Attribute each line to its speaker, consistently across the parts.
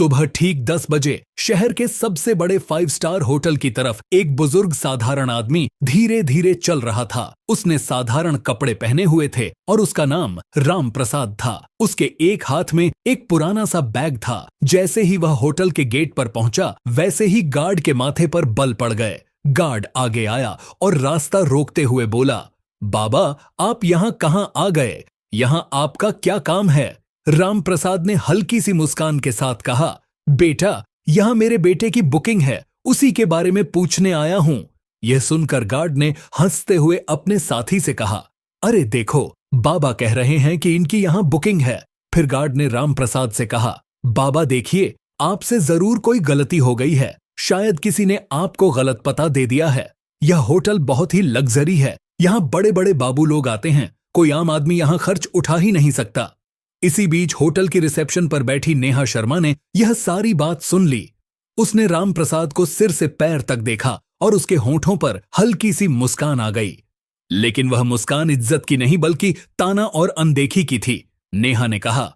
Speaker 1: सुबह ठीक 10 बजे शहर के सबसे बड़े 5 स्टार होटल की तरफ एक बुजुर्ग साधारण आदमी धीरे धीरे चल रहा था। उसने साधारण कपड़े पहने हुए थे और उसका नाम राम प्रसाद था। उसके एक हाथ में एक पुराना सा बैग था। जैसे ही वह होटल के गेट पर पहुंचा, वैसे ही गार्ड के माथे पर बल पड़ गए। गार्ड आगे आया और रास्ता रोकते हुए बोला, बाबा आप यहाँ कहाँ आ गए? यहाँ आपका क्या काम है? राम प्रसाद ने हल्की सी मुस्कान के साथ कहा, बेटा यहाँ मेरे बेटे की बुकिंग है, उसी के बारे में पूछने आया हूं। यह सुनकर गार्ड ने हंसते हुए अपने साथी से कहा, अरे देखो बाबा कह रहे हैं कि इनकी यहाँ बुकिंग है। फिर गार्ड ने राम प्रसाद से कहा, बाबा देखिए आपसे जरूर कोई गलती हो गई है, शायद किसी ने आपको गलत पता दे दिया है। यह होटल बहुत ही लग्जरी है, यहाँ बड़े बड़े बाबू लोग आते हैं, कोई आम आदमी यहाँ खर्च उठा ही नहीं सकता। इसी बीच होटल की रिसेप्शन पर बैठी नेहा शर्मा ने यह सारी बात सुन ली। उसने राम प्रसाद को सिर से पैर तक देखा और उसके होंठों पर हल्की सी मुस्कान आ गई। लेकिन वह मुस्कान इज्जत की नहीं बल्कि ताना और अनदेखी की थी। नेहा ने कहा,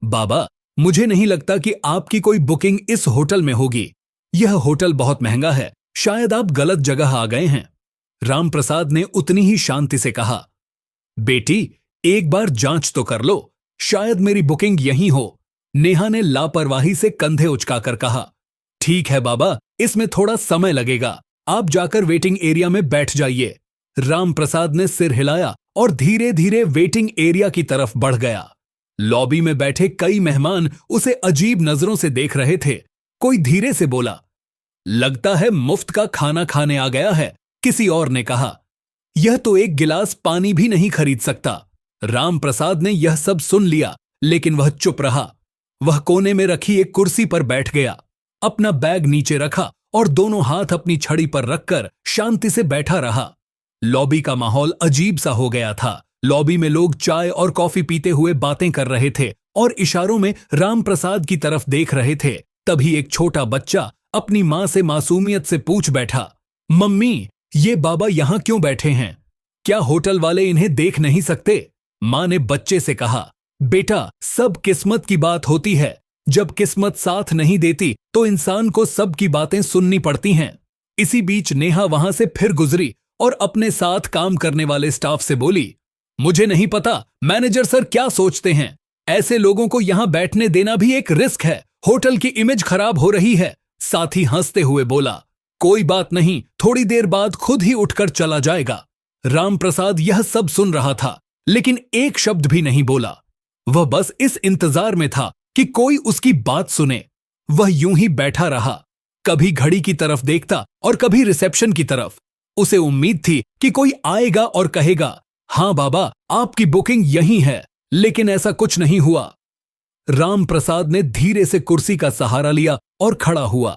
Speaker 1: बाबा मुझे नहीं लगता कि आपकी कोई बुकिंग इस होटल में होगी। यह होटल बहुत महंगा है, शायद आप गलत जगह आ गए हैं। राम प्रसाद ने उतनी ही शांति से कहा, बेटी एक बार जांच तो कर लो, शायद मेरी बुकिंग यहीं हो। नेहा ने लापरवाही से कंधे उचकाकर कहा, ठीक है बाबा, इसमें थोड़ा समय लगेगा, आप जाकर वेटिंग एरिया में बैठ जाइए। राम प्रसाद ने सिर हिलाया और धीरे धीरे वेटिंग एरिया की तरफ बढ़ गया। लॉबी में बैठे कई मेहमान उसे अजीब नजरों से देख रहे थे। कोई धीरे से बोला, लगता है मुफ्त का खाना खाने आ गया है। किसी और ने कहा, यह तो एक गिलास पानी भी नहीं खरीद सकता। राम प्रसाद ने यह सब सुन लिया, लेकिन वह चुप रहा। वह कोने में रखी एक कुर्सी पर बैठ गया, अपना बैग नीचे रखा और दोनों हाथ अपनी छड़ी पर रखकर शांति से बैठा रहा। लॉबी का माहौल अजीब सा हो गया था। लॉबी में लोग चाय और कॉफी पीते हुए बातें कर रहे थे और इशारों में राम प्रसाद की तरफ देख रहे थे। तभी एक छोटा बच्चा अपनी मां से मासूमियत से पूछ बैठा, मम्मी ये बाबा यहां क्यों बैठे हैं? क्या होटल वाले इन्हें देख नहीं सकते? मां ने बच्चे से कहा, बेटा सब किस्मत की बात होती है, जब किस्मत साथ नहीं देती तो इंसान को सब की बातें सुननी पड़ती हैं। इसी बीच नेहा वहां से फिर गुजरी और अपने साथ काम करने वाले स्टाफ से बोली, मुझे नहीं पता मैनेजर सर क्या सोचते हैं, ऐसे लोगों को यहां बैठने देना भी एक रिस्क है, होटल की इमेज खराब हो रही है। साथी हंसते हुए बोला, कोई बात नहीं, थोड़ी देर बाद खुद ही उठकर चला जाएगा। राम प्रसाद यह सब सुन रहा था, लेकिन एक शब्द भी नहीं बोला। वह बस इस इंतजार में था कि कोई उसकी बात सुने। वह यूं ही बैठा रहा, कभी घड़ी की तरफ देखता और कभी रिसेप्शन की तरफ। उसे उम्मीद थी कि कोई आएगा और कहेगा, हां बाबा आपकी बुकिंग यहीं है, लेकिन ऐसा कुछ नहीं हुआ। राम प्रसाद ने धीरे से कुर्सी का सहारा लिया और खड़ा हुआ।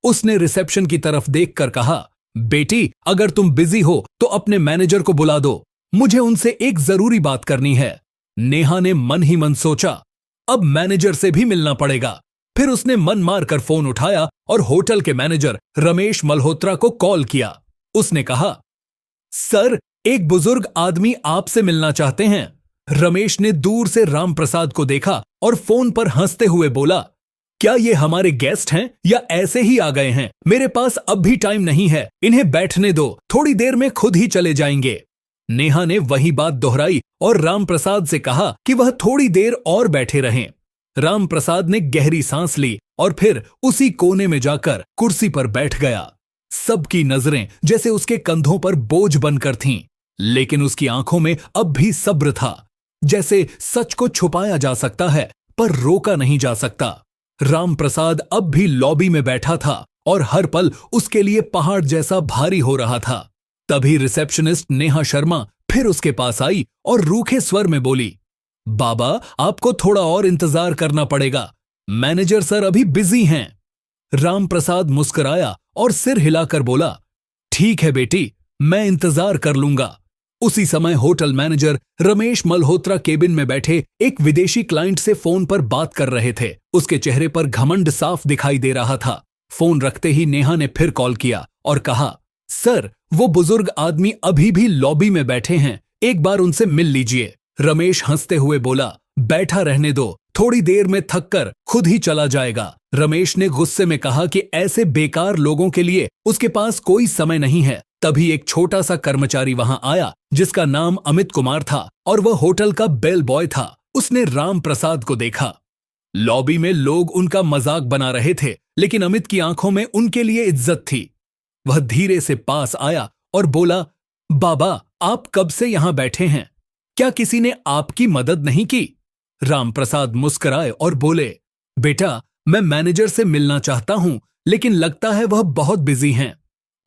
Speaker 1: उसने रिसेप्शन की तरफ देखकर कहा, बेटी अगर तुम बिजी हो तो अपने मैनेजर को बुला दो, मुझे उनसे एक जरूरी बात करनी है। नेहा ने मन ही मन सोचा, अब मैनेजर से भी मिलना पड़ेगा। फिर उसने मन मारकर फोन उठाया और होटल के मैनेजर रमेश मल्होत्रा को कॉल किया। उसने कहा, सर एक बुजुर्ग आदमी आपसे मिलना चाहते हैं। रमेश ने दूर से राम प्रसाद को देखा और फोन पर हंसते हुए बोला, क्या ये हमारे गेस्ट हैं या ऐसे ही आ गए हैं? मेरे पास अब भी टाइम नहीं है, इन्हें बैठने दो, थोड़ी देर में खुद ही चले जाएंगे। नेहा ने वही बात दोहराई और राम प्रसाद से कहा कि वह थोड़ी देर और बैठे रहें। राम प्रसाद ने गहरी सांस ली और फिर उसी कोने में जाकर कुर्सी पर बैठ गया। सबकी नजरें जैसे उसके कंधों पर बोझ बनकर थीं, लेकिन उसकी आंखों में अब भी सब्र था। जैसे सच को छुपाया जा सकता है पर रोका नहीं जा सकता। राम प्रसाद अब भी लॉबी में बैठा था और हर पल उसके लिए पहाड़ जैसा भारी हो रहा था। तभी रिसेप्शनिस्ट नेहा शर्मा फिर उसके पास आई और रूखे स्वर में बोली, बाबा आपको थोड़ा और इंतजार करना पड़ेगा, मैनेजर सर अभी बिजी हैं। राम प्रसाद मुस्कुराया और सिर हिलाकर बोला, ठीक है बेटी, मैं इंतजार कर लूंगा। उसी समय hotel manager Ramesh Malhotra cabin में बैठे एक विदेशी क्लाइंट से फोन पर बात कर रहे थे। उसके चेहरे पर घमंड साफ दिखाई दे रहा था। फोन रखते ही नेहा ने फिर कॉल किया और कहा, सर वो बुजुर्ग आदमी अभी भी लॉबी में बैठे हैं, एक बार उनसे मिल लीजिए। रमेश हंसते हुए बोला, बैठा रहने दो, थोड़ी देर में थक कर खुद ही चला जाएगा। रमेश ने गुस्से में कहा कि ऐसे बेकार लोगों के लिए उसके पास कोई समय नहीं है। तभी एक छोटा सा कर्मचारी वहां आया जिसका नाम अमित कुमार था और वह होटल का बेल बॉय था। उसने राम प्रसाद को देखा। लॉबी में लोग उनका मजाक बना रहे थे, लेकिन अमित की आंखों में उनके लिए इज्जत थी। वह धीरे से पास आया और बोला, बाबा, आप कब से यहां बैठे हैं? क्या किसी ने आपकी मदद नहीं की? राम प्रसाद मुस्कुराए और बोले, बेटा, मैं मैनेजर से मिलना चाहता हूं, लेकिन लगता है वह बहुत बिजी हैं।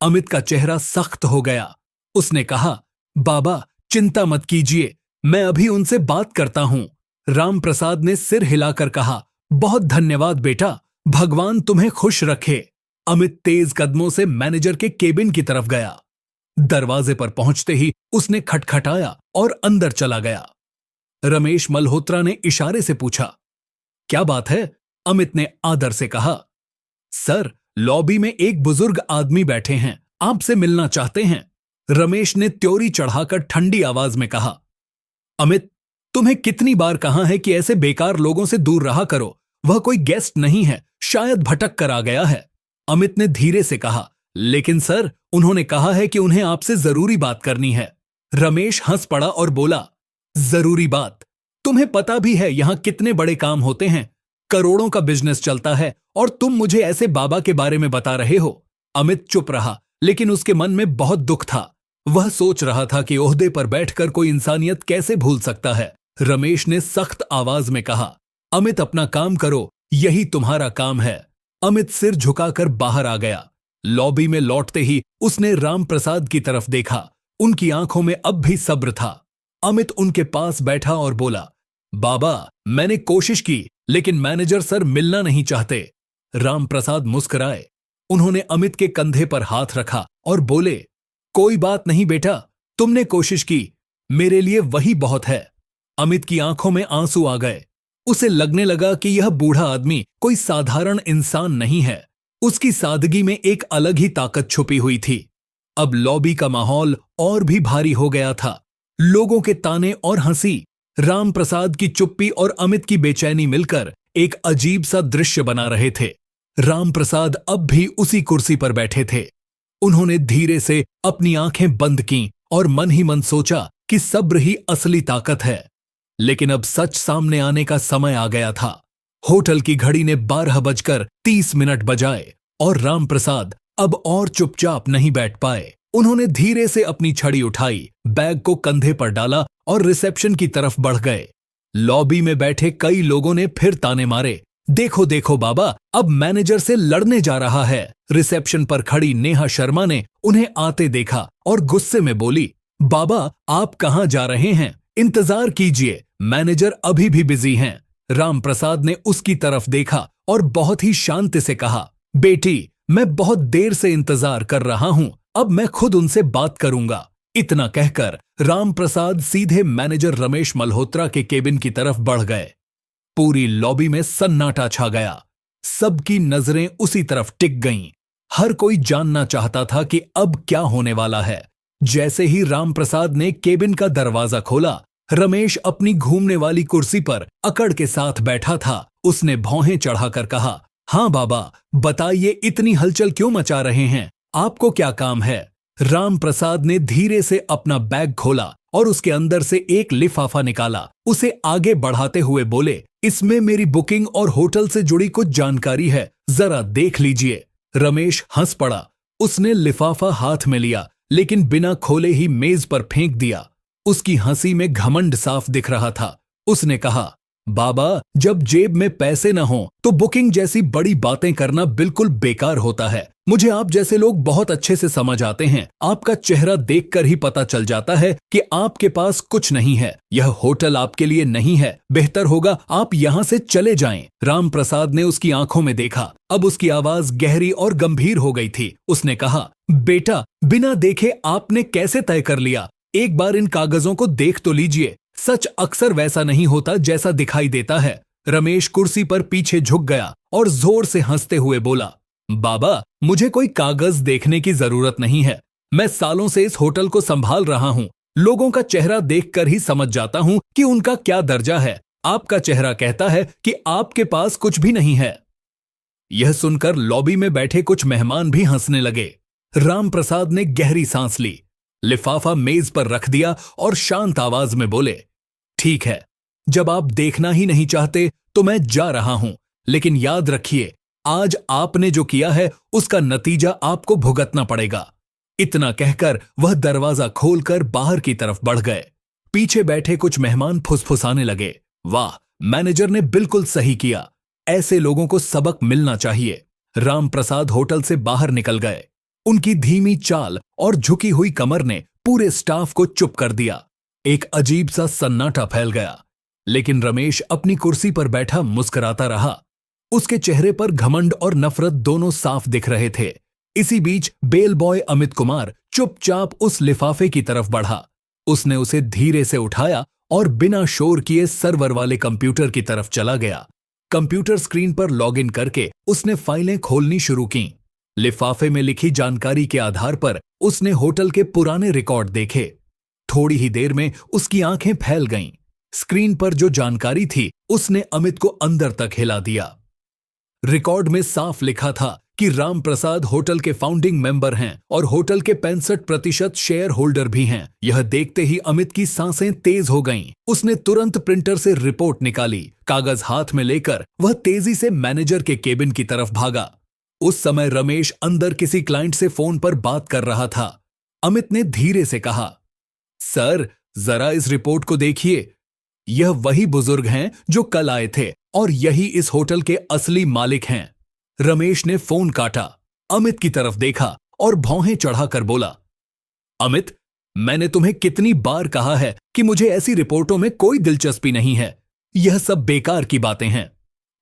Speaker 1: अमित का चेहरा सख्त हो गया। उसने कहा, बाबा, चिंता मत कीजिए, मैं अभी उनसे बात करता हूं। राम प्रसाद ने सिर हिलाकर कहा, बहुत धन्यवाद बेटा, भगवान तुम्हें खुश रखे। अमित तेज कदमों से मैनेजर के केबिन की तरफ गया। दरवाजे पर पहुंचते ही उसने खटखटाया और अंदर चला गया। रमेश मल्होत्रा ने इशारे से पूछा, क्या बात है? अमित ने आदर से कहा, सर, लॉबी में एक बुजुर्ग आदमी बैठे हैं, आपसे मिलना चाहते हैं। रमेश ने त्योरी चढ़ाकर ठंडी आवाज में कहा, अमित, तुम्हें कितनी बार कहा है कि ऐसे बेकार लोगों से दूर रहा करो। वह कोई गेस्ट नहीं है, शायद भटक कर आ गया है। अमित ने धीरे से कहा, लेकिन सर, उन्होंने कहा है कि उन्हें आपसे जरूरी बात करनी है। रमेश हंस पड़ा और बोला, जरूरी बात? तुम्हें पता भी है यहां कितने बड़े काम होते हैं, करोड़ों का बिजनेस चलता है, और तुम मुझे ऐसे बाबा के बारे में बता रहे हो। अमित चुप रहा, लेकिन उसके मन में बहुत दुख था। वह सोच रहा था कि ओहदे पर बैठकर कोई इंसानियत कैसे भूल सकता है। रमेश ने सख्त आवाज में कहा, अमित, अपना काम करो, यही तुम्हारा काम है। अमित सिर झुकाकर बाहर आ गया। लॉबी में लौटते ही उसने राम प्रसाद की तरफ देखा। उनकी आंखों में अब भी सब्र था। अमित उनके पास बैठा और बोला, बाबा, मैंने कोशिश की, लेकिन मैनेजर सर मिलना नहीं चाहते। राम प्रसाद मुस्कुराए। उन्होंने अमित के कंधे पर हाथ रखा और बोले, कोई बात नहीं बेटा, तुमने कोशिश की, मेरे लिए वही बहुत है। अमित की आंखों में आंसू आ गए। उसे लगने लगा कि यह बूढ़ा आदमी कोई साधारण इंसान नहीं है। उसकी सादगी में एक अलग ही ताकत छुपी हुई थी। अब लॉबी का माहौल और भी भारी हो गया था। लोगों के ताने और हंसी, राम प्रसाद की चुप्पी और अमित की बेचैनी मिलकर एक अजीब सा दृश्य बना रहे थे। राम प्रसाद अब भी उसी कुर्सी पर बैठे थे। उन्होंने धीरे से अपनी आंखें बंद कीं और मन ही मन सोचा कि सब्र ही असली ताकत है। लेकिन अब सच सामने आने का समय आ गया था। होटल की घड़ी ने 12:30 बजाए और राम प्रसाद अब और चुपचाप नहीं बैठ पाए। उन्होंने धीरे से अपनी छड़ी उठाई, बैग को कंधे पर डाला और रिसेप्शन की तरफ बढ़ गए। लॉबी में बैठे कई लोगों ने फिर ताने मारे, देखो देखो बाबा, अब मैनेजर से लड़ने जा रहा है। रिसेप्शन पर खड़ी नेहा शर्मा ने उन्हें आते देखा और गुस्से में बोली, बाबा, आप कहां जा रहे हैं? इंतजार कीजिए, मैनेजर अभी भी बिजी हैं। राम प्रसाद ने उसकी तरफ देखा और बहुत ही शांति से कहा, बेटी, मैं बहुत देर से इंतजार कर रहा हूं, अब मैं खुद उनसे बात करूंगा। इतना कहकर राम प्रसाद सीधे मैनेजर रमेश मल्होत्रा के केबिन की तरफ बढ़ गए। पूरी लॉबी में सन्नाटा छा गया। सबकी नजरें उसी तरफ टिक गईं। हर कोई जानना चाहता था कि अब क्या होने वाला है। जैसे ही राम प्रसाद ने केबिन का दरवाजा खोला, रमेश अपनी घूमने वाली कुर्सी पर अकड़ के साथ बैठा था। उसने भौहें चढ़ाकर कहा, हाँ बाबा, बताइए, इतनी हलचल क्यों मचा रहे हैं? आपको क्या काम है? राम प्रसाद ने धीरे से अपना बैग खोला और उसके अंदर से एक लिफाफा निकाला। उसे आगे बढ़ाते हुए बोले, इसमें मेरी बुकिंग और होटल से जुड़ी कुछ जानकारी है, जरा देख लीजिए। रमेश हंस पड़ा। उसने लिफाफा हाथ में लिया, लेकिन बिना खोले ही मेज पर फेंक दिया। उसकी हंसी में घमंड साफ दिख रहा था। उसने कहा, बाबा, जब जेब में पैसे न हो तो बुकिंग जैसी बड़ी बातें करना बिल्कुल बेकार होता है। मुझे आप जैसे लोग बहुत अच्छे से समझ आते हैं। आपका चेहरा देखकर ही पता चल जाता है कि आपके पास कुछ नहीं है। यह होटल आपके लिए नहीं है। बेहतर होगा आप यहाँ से चले जाएं। राम प्रसाद ने उसकी आंखों में देखा। अब उसकी आवाज गहरी और गंभीर हो गई थी। उसने कहा, बेटा, बिना देखे आपने कैसे तय कर लिया? एक बार इन कागजों को देख तो लीजिए। सच अक्सर वैसा नहीं होता जैसा दिखाई देता है। रमेश कुर्सी पर पीछे झुक गया और जोर से हंसते हुए बोला, बाबा, मुझे कोई कागज देखने की जरूरत नहीं है। मैं सालों से इस होटल को संभाल रहा हूँ। लोगों का चेहरा देखकर ही समझ जाता हूँ कि उनका क्या दर्जा है। आपका चेहरा कहता है कि आपके पास कुछ भी नहीं है। यह सुनकर लॉबी में बैठे कुछ मेहमान भी हंसने लगे। राम प्रसाद ने गहरी सांस ली, लिफाफा मेज पर रख दिया और शांत आवाज में बोले, ठीक है, जब आप देखना ही नहीं चाहते तो मैं जा रहा हूं, लेकिन याद रखिए, आज आपने जो किया है उसका नतीजा आपको भुगतना पड़ेगा। इतना कहकर वह दरवाजा खोलकर बाहर की तरफ बढ़ गए। पीछे बैठे कुछ मेहमान फुसफुसाने लगे, वाह, मैनेजर ने बिल्कुल सही किया, ऐसे लोगों को सबक मिलना चाहिए। राम प्रसाद होटल से बाहर निकल गए। उनकी धीमी चाल और झुकी हुई कमर ने पूरे स्टाफ को चुप कर दिया। एक अजीब सा सन्नाटा फैल गया, लेकिन रमेश अपनी कुर्सी पर बैठा मुस्कुराता रहा। उसके चेहरे पर घमंड और नफरत दोनों साफ दिख रहे थे। इसी बीच बेल बॉय अमित कुमार चुपचाप उस लिफाफे की तरफ बढ़ा। उसने उसे धीरे से उठाया और बिना शोर किए सर्वर वाले कंप्यूटर की तरफ चला गया। कंप्यूटर स्क्रीन पर लॉगिन करके उसने फाइलें खोलनी शुरू की। लिफाफे में लिखी जानकारी के आधार पर उसने होटल के पुराने रिकॉर्ड देखे। थोड़ी ही देर में उसकी आंखें फैल गईं। स्क्रीन पर जो जानकारी थी उसने अमित को अंदर तक हिला दिया। रिकॉर्ड में साफ लिखा था कि राम प्रसाद होटल के फाउंडिंग मेंबर हैं और होटल के 65% शेयर होल्डर भी हैं। यह देखते ही अमित की सांसें तेज हो गईं। उसने तुरंत प्रिंटर से रिपोर्ट निकाली। कागज हाथ में लेकर वह तेजी से मैनेजर के केबिन की तरफ भागा। उस समय रमेश अंदर किसी क्लाइंट से फोन पर बात कर रहा था। अमित ने धीरे से कहा, सर, जरा इस रिपोर्ट को देखिए। यह वही बुजुर्ग हैं जो कल आए थे और यही इस होटल के असली मालिक हैं। रमेश ने फोन काटा, अमित की तरफ देखा और भौहें चढ़ाकर बोला, अमित, मैंने तुम्हें कितनी बार कहा है कि मुझे ऐसी रिपोर्टों में कोई दिलचस्पी नहीं है। यह सब बेकार की बातें हैं।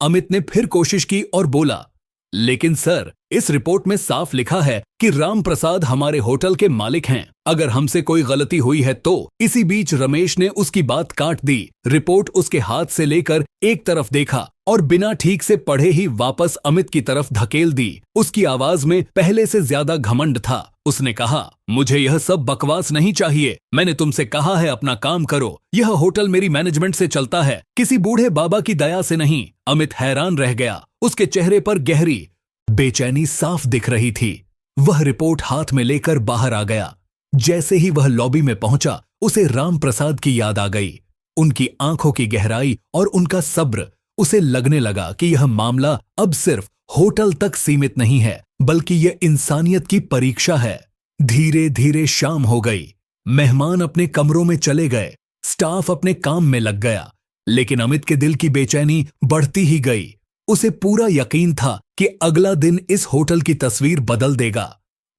Speaker 1: अमित ने फिर कोशिश की और बोला, लेकिन सर, इस रिपोर्ट में साफ लिखा है कि राम प्रसाद हमारे होटल के मालिक हैं। अगर हमसे कोई गलती हुई है तो। इसी बीच रमेश ने उसकी बात काट दी। रिपोर्ट उसके हाथ से लेकर एक तरफ देखा और बिना ठीक से पढ़े ही वापस अमित की तरफ धकेल दी। उसकी आवाज में पहले से ज्यादा घमंड था। उसने कहा, मुझे यह सब बकवास नहीं चाहिए। मैंने तुमसे कहा है अपना काम करो। यह होटल मेरी मैनेजमेंट से चलता है, किसी बूढ़े बाबा की दया से नहीं। अमित हैरान रह गया। उसके चेहरे पर गहरी बेचैनी साफ दिख रही थी। वह रिपोर्ट हाथ में लेकर बाहर आ गया। जैसे ही वह लॉबी में पहुंचा, उसे राम प्रसाद की याद आ गई। उनकी आंखों की गहराई और उनका सब्र। उसे लगने लगा कि यह मामला अब सिर्फ होटल तक सीमित नहीं है, बल्कि यह इंसानियत की परीक्षा है। धीरे धीरे शाम हो गई। मेहमान अपने कमरों में चले गए। स्टाफ अपने काम में लग गया, लेकिन अमित के दिल की बेचैनी बढ़ती ही गई। उसे पूरा यकीन था कि अगला दिन इस होटल की तस्वीर बदल देगा।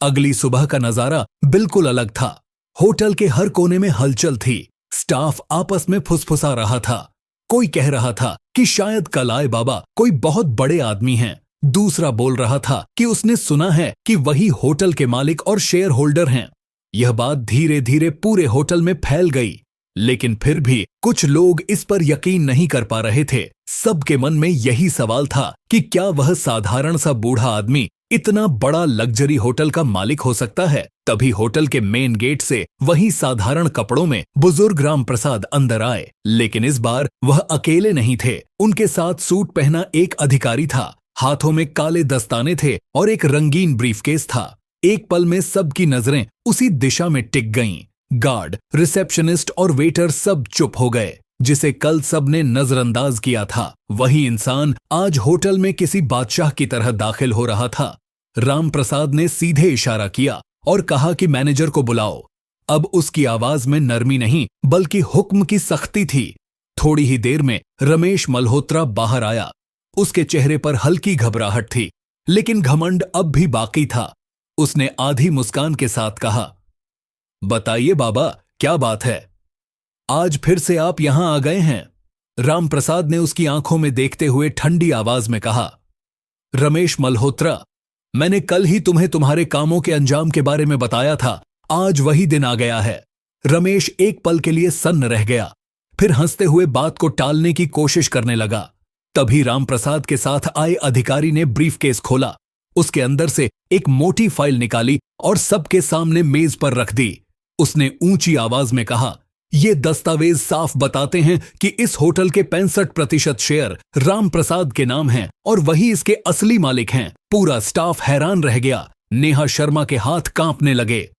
Speaker 1: अगली सुबह का नजारा बिल्कुल अलग था। होटल के हर कोने में हलचल थी। स्टाफ आपस में फुसफुसा रहा था। कोई कह रहा था कि शायद कल आए बाबा कोई बहुत बड़े आदमी हैं। दूसरा बोल रहा था कि उसने सुना है कि वही होटल के मालिक और शेयर होल्डर हैं। यह बात धीरे धीरे पूरे होटल में फैल गई, लेकिन फिर भी कुछ लोग इस पर यकीन नहीं कर पा रहे थे। सबके मन में यही सवाल था कि क्या वह साधारण सा बूढ़ा आदमी इतना बड़ा लग्जरी होटल का मालिक हो सकता है। तभी होटल के मेन गेट से वही साधारण कपड़ों में बुजुर्ग राम प्रसाद अंदर आए, लेकिन इस बार वह अकेले नहीं थे। उनके साथ सूट पहना एक अधिकारी था। हाथों में काले दस्ताने थे और एक रंगीन ब्रीफकेस था। एक पल में सबकी नजरें उसी दिशा में टिक गईं। गार्ड, रिसेप्शनिस्ट और वेटर सब चुप हो गए। जिसे कल सबने नजरअंदाज किया था, वही इंसान आज होटल में किसी बादशाह की तरह दाखिल हो रहा था। राम प्रसाद ने सीधे इशारा किया और कहा कि मैनेजर को बुलाओ। अब उसकी आवाज में नरमी नहीं, बल्कि हुक्म की सख्ती थी। थोड़ी ही देर में रमेश मल्होत्रा बाहर आया। उसके चेहरे पर हल्की घबराहट थी, लेकिन घमंड अब भी बाकी था। उसने आधी मुस्कान के साथ कहा, बताइए बाबा, क्या बात है? आज फिर से आप यहां आ गए हैं? राम प्रसाद ने उसकी आंखों में देखते हुए ठंडी आवाज में कहा। रमेश मल्होत्रा, मैंने कल ही तुम्हें तुम्हारे कामों के अंजाम के बारे में बताया था। आज वही दिन आ गया है। रमेश एक पल के लिए सन्न रह गया, फिर हंसते हुए बात को टालने की कोशिश करने लगा। तभी राम प्रसाद के साथ आए अधिकारी ने ब्रीफकेस खोला। उसके अंदर से एक मोटी फाइल निकाली और सबके सामने मेज पर रख दी। उसने ऊंची आवाज में कहा, ये दस्तावेज साफ बताते हैं कि इस होटल के 65% शेयर राम प्रसाद के नाम हैं और वही इसके असली मालिक हैं। पूरा स्टाफ हैरान रह गया। नेहा शर्मा के हाथ कांपने लगे।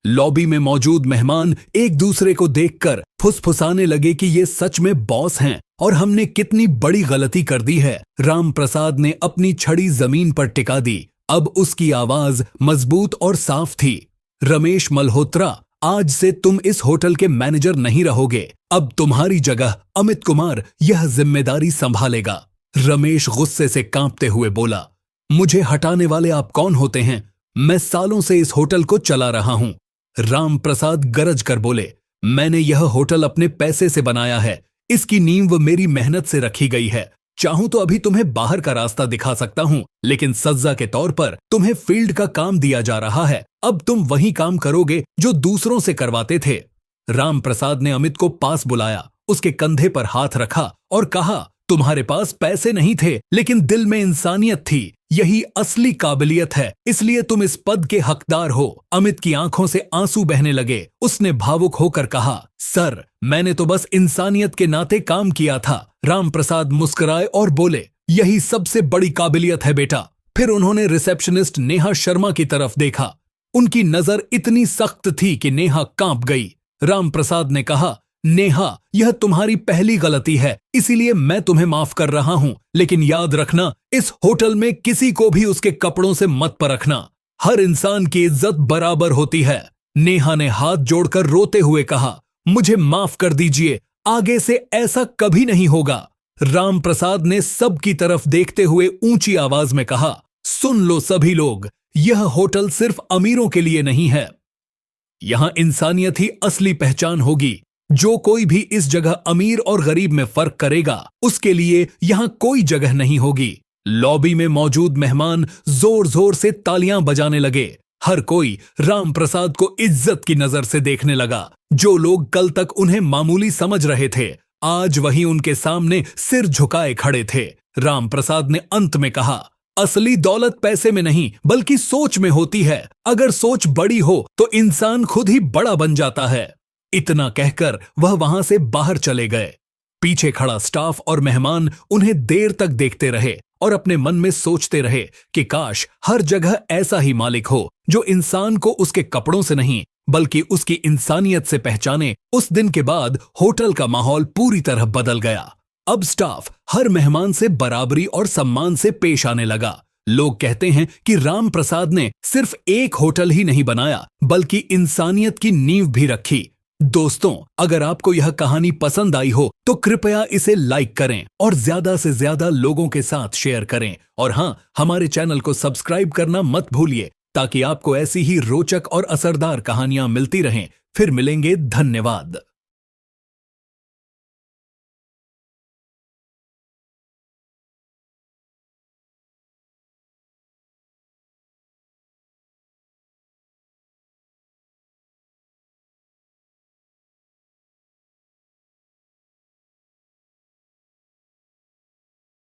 Speaker 1: लॉबी में मौजूद मेहमान एक दूसरे को देखकर फुसफुसाने लगे कि ये सच में बॉस हैं और हमने कितनी बड़ी गलती कर दी है। राम प्रसाद ने अपनी छड़ी जमीन पर टिका दी। अब उसकी आवाज मजबूत और साफ थी। रमेश मल्होत्रा, आज से तुम इस होटल के मैनेजर नहीं रहोगे। अब तुम्हारी जगह अमित कुमार यह जिम्मेदारी संभालेगा। रमेश गुस्से से कांपते हुए बोला, मुझे हटाने वाले आप कौन होते हैं? मैं सालों से इस होटल को चला रहा हूं। राम प्रसाद गरज कर बोले, मैंने यह होटल अपने पैसे से बनाया है। इसकी नींव मेरी मेहनत से रखी गई है। चाहूं तो अभी तुम्हें बाहर का रास्ता दिखा सकता हूं, लेकिन सज्जा के तौर पर तुम्हें फील्ड का काम दिया जा रहा है। अब तुम वही काम करोगे जो दूसरों से करवाते थे। राम प्रसाद ने अमित को पास बुलाया, उसके कंधे पर हाथ रखा और कहा, तुम्हारे पास पैसे नहीं थे, लेकिन दिल में इंसानियत थी। यही असली काबिलियत है, इसलिए तुम इस पद के हकदार हो। अमित की आंखों से आंसू बहने लगे। उसने भावुक होकर कहा, सर, मैंने तो बस इंसानियत के नाते काम किया था। राम प्रसाद मुस्कुराए और बोले, यही सबसे बड़ी काबिलियत है बेटा। फिर उन्होंने रिसेप्शनिस्ट नेहा शर्मा की तरफ देखा। उनकी नजर इतनी सख्त थी कि नेहा कांप गई। राम प्रसाद ने कहा, नेहा, यह तुम्हारी पहली गलती है, इसीलिए मैं तुम्हें माफ कर रहा हूं, लेकिन याद रखना, इस होटल में किसी को भी उसके कपड़ों से मत परखना। हर इंसान की इज्जत बराबर होती है। नेहा ने हाथ जोड़कर रोते हुए कहा, मुझे माफ कर दीजिए, आगे से ऐसा कभी नहीं होगा। राम प्रसाद ने सबकी तरफ देखते हुए ऊंची आवाज में कहा, सुन लो सभी लोग, यह होटल सिर्फ अमीरों के लिए नहीं है। यहां इंसानियत ही असली पहचान होगी। जो कोई भी इस जगह अमीर और गरीब में फर्क करेगा, उसके लिए यहां कोई जगह नहीं होगी। लॉबी में मौजूद मेहमान जोर जोर से तालियां बजाने लगे। हर कोई राम प्रसाद को इज्जत की नजर से देखने लगा। जो लोग कल तक उन्हें मामूली समझ रहे थे, आज वही उनके सामने सिर झुकाए खड़े थे। राम प्रसाद ने अंत में कहा, असली दौलत पैसे में नहीं, बल्कि सोच में होती है। अगर सोच बड़ी हो तो इंसान खुद ही बड़ा बन जाता है। इतना कहकर वह वहां से बाहर चले गए। पीछे खड़ा स्टाफ और मेहमान उन्हें देर तक देखते रहे और अपने मन में सोचते रहे कि काश हर जगह ऐसा ही मालिक हो, जो इंसान को उसके कपड़ों से नहीं, बल्कि उसकी इंसानियत से पहचाने। उस दिन के बाद होटल का माहौल पूरी तरह बदल गया। अब स्टाफ हर मेहमान से बराबरी और सम्मान से पेश आने लगा। लोग कहते हैं कि राम प्रसाद ने सिर्फ एक होटल ही नहीं बनाया, बल्कि इंसानियत की नींव भी रखी। दोस्तों, अगर आपको यह कहानी पसंद आई हो तो कृपया इसे लाइक करें और ज्यादा से ज्यादा लोगों के साथ शेयर करें। और हाँ, हमारे चैनल को सब्सक्राइब करना मत भूलिए, ताकि आपको ऐसी ही रोचक और असरदार कहानियां मिलती रहें। फिर मिलेंगे। धन्यवाद।